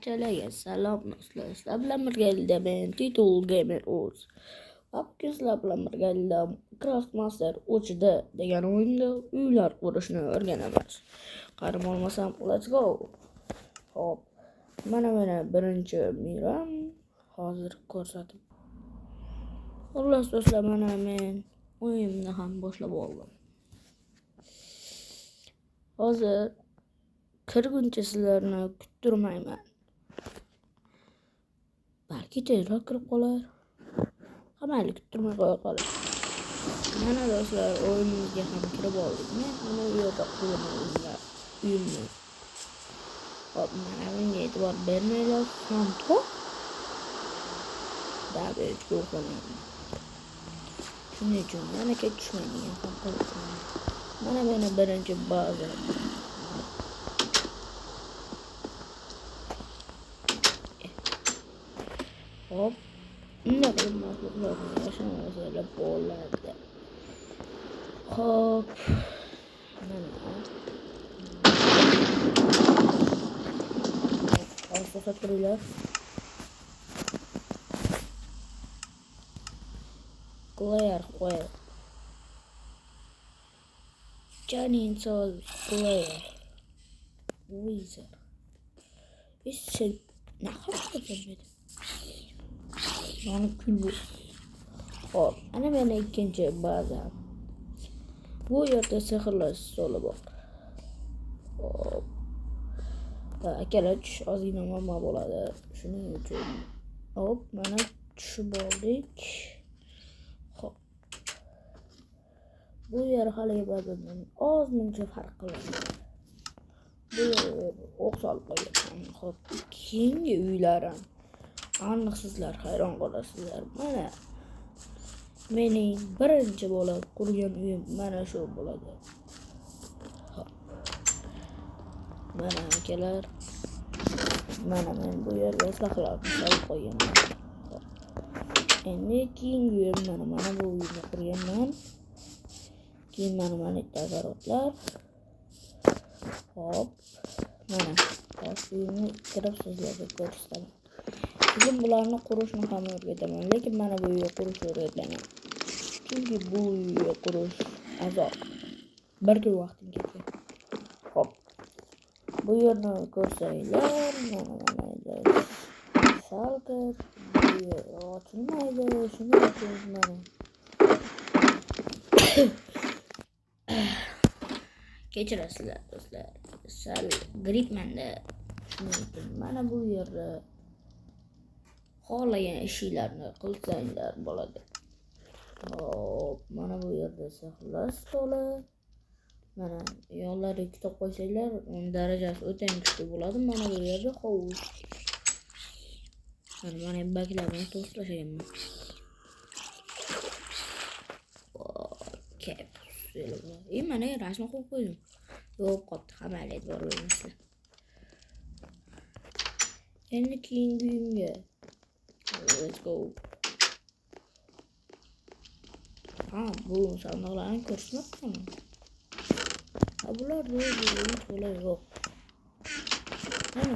Barchalarga salom do'stlar. Sizlar bilan birgalikda men Titul Gamer Oz. Bugun sizlar bilan birgalikda Craftmaster o'chida degan o'yinda uylar qurishni o'rganamiz. Qarim olmasam, let's go. Hop. Mana birinchi miram hozir ko'rsatib. Xullas do'stlar, mana men o'yinni ham boshlab oldim. Hozir kirguncha sizlarni kuttirmayman. Balki tezroq kirib qolar. Hammani kuttirmay qo'ya qolar. Mana do'stlar, o'yinimizga ham kirib oldik. Men mana bu yerda quraman uyimni. Hop, mana bunga e'tibor bermanglar. Santo. Davet yo'qlamayman. Shuning uchun yana ketishmaydigan ham qo'ydim. Mana meni birinchi baza. Hop. Bunday qilib mahsulotlarni yashamaslar bo'ladi. Hop. Mana. Hozir turinglar. Clear. Janin sol clear. Wizard. Is nahar yani kül bu. Hop, ana meni ikkinchi baza. Bu yerda sehrli stoli bor. Hop. Akalar tush ozgina muammo bo'ladi. Shuning uchun hop, mana tushib oldik. Hop. Bu yer hali bazadan ozmuncha farq qiladi. Bu yer o'q solib qo'ygan. Hop, keyingi uylarim. Aniq sizlar hayron qolasizlar. Mana mening birinchi bo'lib qurgan uyim mana shu bo'ladi. Hop. Mana akalar. Mana men bu yerga saqlab qo'yaman. Endi keyingi uyim mana bu uyni qurganman. Keyin mana tasarruflar. Hop. Mana uyimni kirib sizlarga ko'rsataman. Keyin bularni qurishni ham o'rgataman, lekin mana bu uyni qurishni o'rgataman. Chunki bu uyni qurish azob. Bir kun vaqtim ketgan. Hop. Bu yerni ko'rsanglar, mana salka ochilmaydi, shuning uchun mana. Kechirasizlar do'stlar. Sal gripmanda. Shuning uchun mana bu yerda xohlagan ishlarni qilsanglar bo'ladi. Hop, mana bu yerda sehrli stoli. Mana yonlariga kitob qo'ysanglar, darajasi o'ta kuchli bo'ladi. Mana bu yerda hovuz. Mana baklarni to'shlashganman. Okey. Mana rasm qo'yib qo'ydim. Yo'q, qopti hamma bor bo'lmaslar. Endi keyingi uyimga let's go. Bu sandıqlarni ko'rsatmoqchiman. Bular bo'lay yo'q. Mana.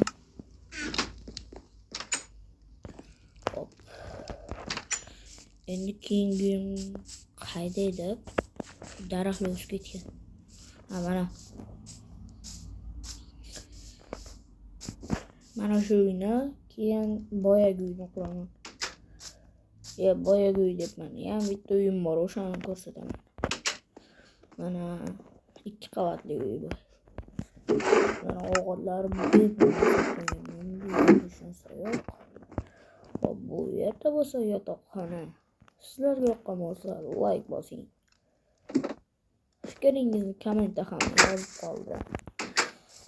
Hop. Endi keyingi qayda edi? Daraxtlar o'sib ketgan. Mana shu uyni keyin boyagi uyni quraman. Boyagi uy debman. Yana bitta uyim bor, o'shani ko'rsataman. Mana 2 qavatli uy bor. Mana o'g'itlarim tushunsa yo'q. Hop, bu yerda bo'lsa yotoqxona. Sizlarga yoqqan bo'lsa like bosing. Fikringizni kommentda ham yozib qoldiring.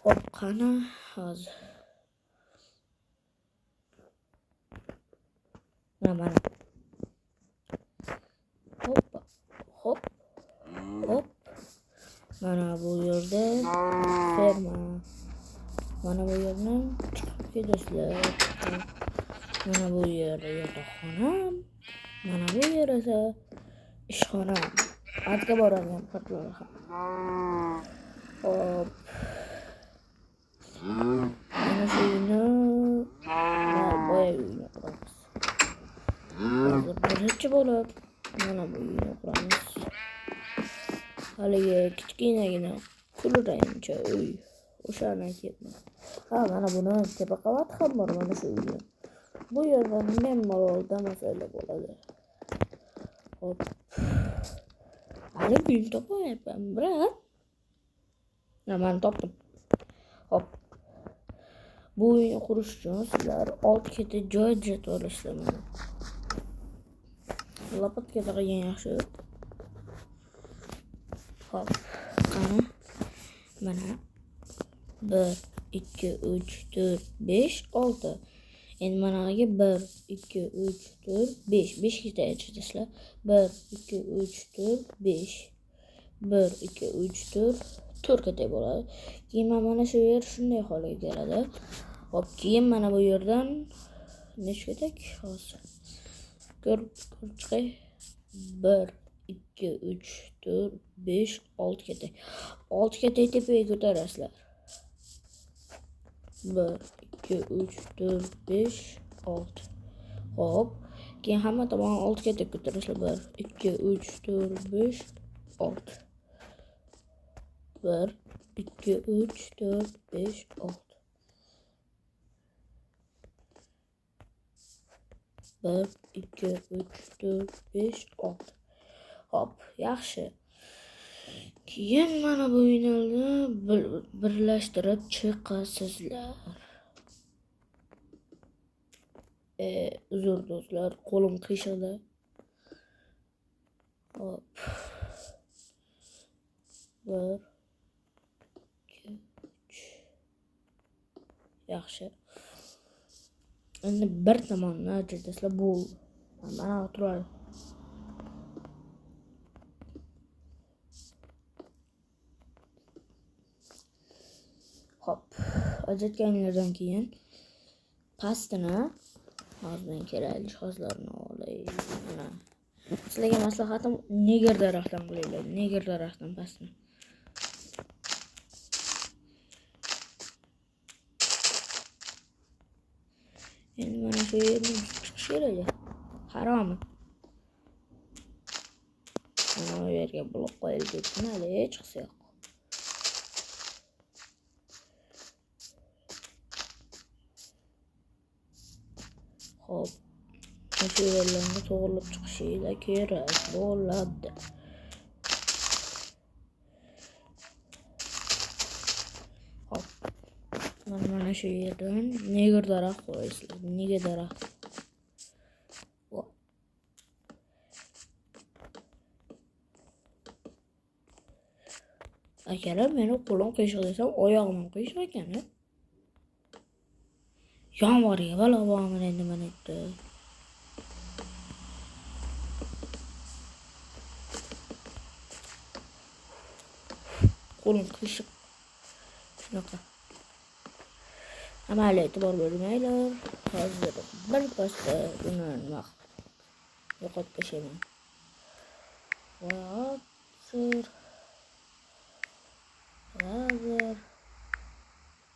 Hop, qani hozir. Mana. Hop. Mana bu yerda ferma. Mana bu yerni do'stlar. Mana bu yerda yotoqxona. Mana bu yer esa ishxona. Atga boradigan qatlar ham. Hop. Mana shuni birinchi bo'lib mana bu uyni quramiz. Haligi kichkinagina kulrangcha uy. O'shani aytyapman. Ha, mana buni tepa qavat ham bor mana shu uyni. Bu yerdan bemalol damasayla bo'ladi. Hop. Hali uyni topmayapman, brat. Men topdim. Hop. Bu uyni qurish uchun sizlar olti keti joy jadvali ishlamani. Lapatga taqagan yaxshi. Hop. Qani. Mana 1 2 3 4 5 6. Endi managa 1 2 3 4 5 5 keta aytisizlar. 1 2 3 4 5 1 2 3 4 4 keta bo'ladi. Keyin mana shu yer shunday holiga keladi. Hop, keyin mana bu yerdan nechta ketak? Hozir ko'rib chiqay. 1 2 3 4 5 6 ketak. 6 ketak tepaga ko'tarasizlar. 1 2 3 4 5 6. Hop. Keyin hamma tomon 6 ketak ko'tarasizlar. 1 2 3 4 5 6. 1 2 3 4 5 6. 1 2 3 4 5 6. Hop, yaxshi. Keyin mana bu uylarni birlashtirib chiqasizlar. Uzr do'stlar, qo'lim qiyshiqda. Hop. 1 2 3. Yaxshi. Endi bir tomonni ajratasizlar, bu mana turadi. Hop, ajratganlardan keyin pastini hozir kerakli jihozlarni olay. Mana sizlarga maslahatim neger daraxtdan qilinglar. Neger daraxtdan pastini. Endi mana shu yerdan chiqish kerak. Harom. Mana bu yerga blok qo'yilib ketdi, hech chiqsa yo'q. Hop. Shu yerlarni to'g'rilib chiqishinglar kerak bo'ladi. Hop. Mana shu yerdan neger daraxt qo'yasizlar. Neger daraxt. Akalar, meni qo'lim qiyshiq desam, oyog'im qiyshiq ekan. Yomg'irga balo borman endi mana yerda. Qo'lim qiyshiq. Shunaqa. Amal e'tibor bermanglar. Hozir bir pasda uni nima yo'qotib tashlayman. Hozir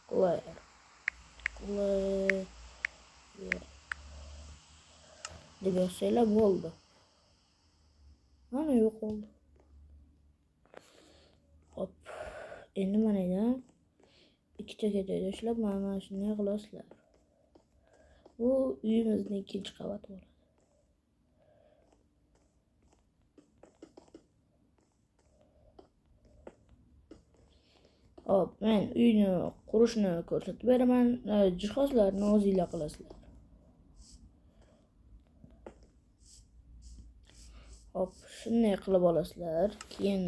clear. deb yozsanglar bo'ldi. Mana yo'q oldu. Hop. Endi mana ekan. Ikkita ketadi ishlab mana shunday qilasizlar. Bu uyimizning ikkinchi qavati bo'ladi. Hop, men uyni qurishni ko'rsatib beraman. Jihozlarni o'zingizlar qilasizlar. Hop, shunday qilib olasizlar. Keyin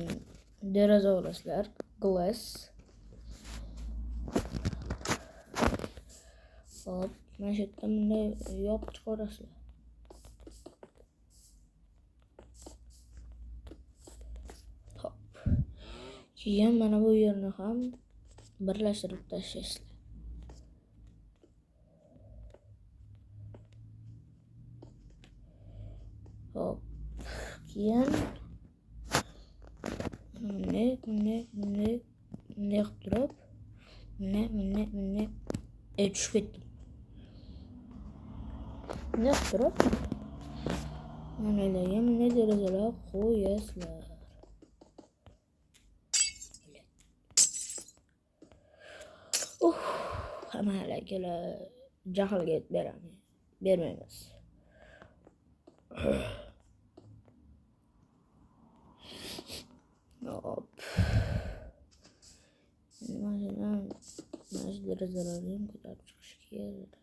deraza olasizlar. Glass. Hop, mana shu yerdan bunday yopib chiqarasizlar. Hop. Keyin mana bu yerni ham birlashtirib tashlaysizlar. Hop. Keyin bunday qilib turib, bunday tushib ketdim. Bunday qilib turib, Manalarga mana derazalar qo'yasizlar. Hammalarga jahlga bermaymiz. Hop. Mana derazalarni ko'tarib chiqish kerak.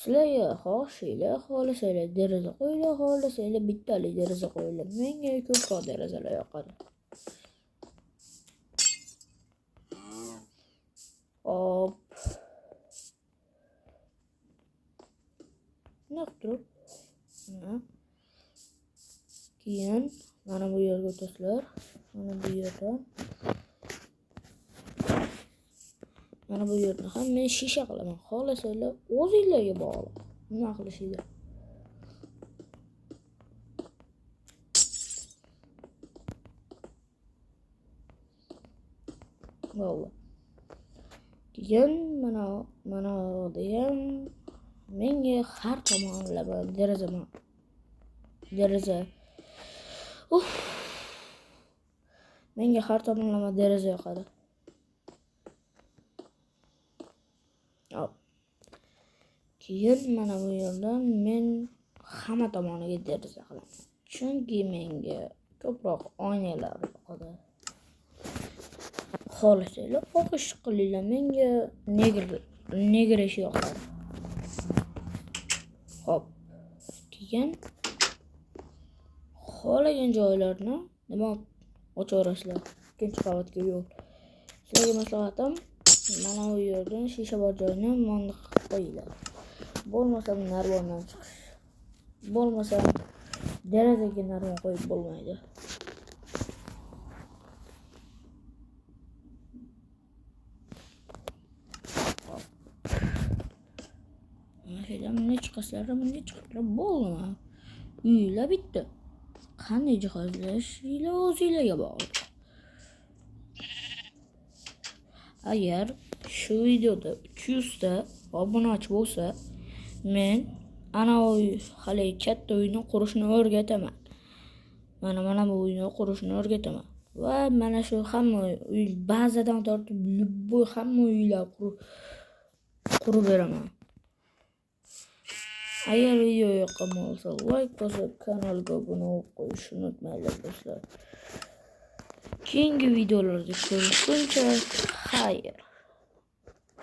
Sizlarga xohlasanglar deraza qo'yinglar, xohlasanglar bittalik deraza qo'yinglar. Menga ko'proq derazalar yoqadi. Hop. Naqturib. Keyin mana bu yerga o'tasizlar. Mana bu yerdan. Mana bu yerni ham men shisha qilaman. Xohlasanglar o'zingizlarga bog'liq. Nima qilishinglar? Bo'ldi. Keyin mana ham menga har tomonlama deraza. Menga har tomonlama deraza yoqadi. Hop. Keyin mana bu yerdan men hamma tomoniga deraza qilaman. Chunki menga ko'proq oynalar yoqadi. Xohlasanglar xohish qilinglar, menga negr ish yoqadi. Hop. Keyin xohlagan joylarni nima ochaverasizlar. Ikkinchi qavatga yo'l. Sizlarga maslahatim, mana bu yerdan shisha bor joyni mana qilib qo'yinglar. Bo'lmasa narvondan chiqish. Bo'lmasa derazaga narvon qo'yib bo'lmaydi. Bunga chiqasizlar bo'ldimi? Uylar bitta. Qanday jihozlashinglar o'zingizlarga bog'liq. Agar shu videoda 300 ta obunachi bo'lsa, men ana hali katta uyni qurishni o'rgataman. Mana bu uyni qurishni o'rgataman. Va mana shu hamma uy bazadan tortib hamma uylar qurib beraman. Agar video yoqqan bo'lsa, like bosib, kanalga obuna bo'lib qo'yishni unutmanglar do'stlar. Keyingi videolarda ko'rishguncha xayr.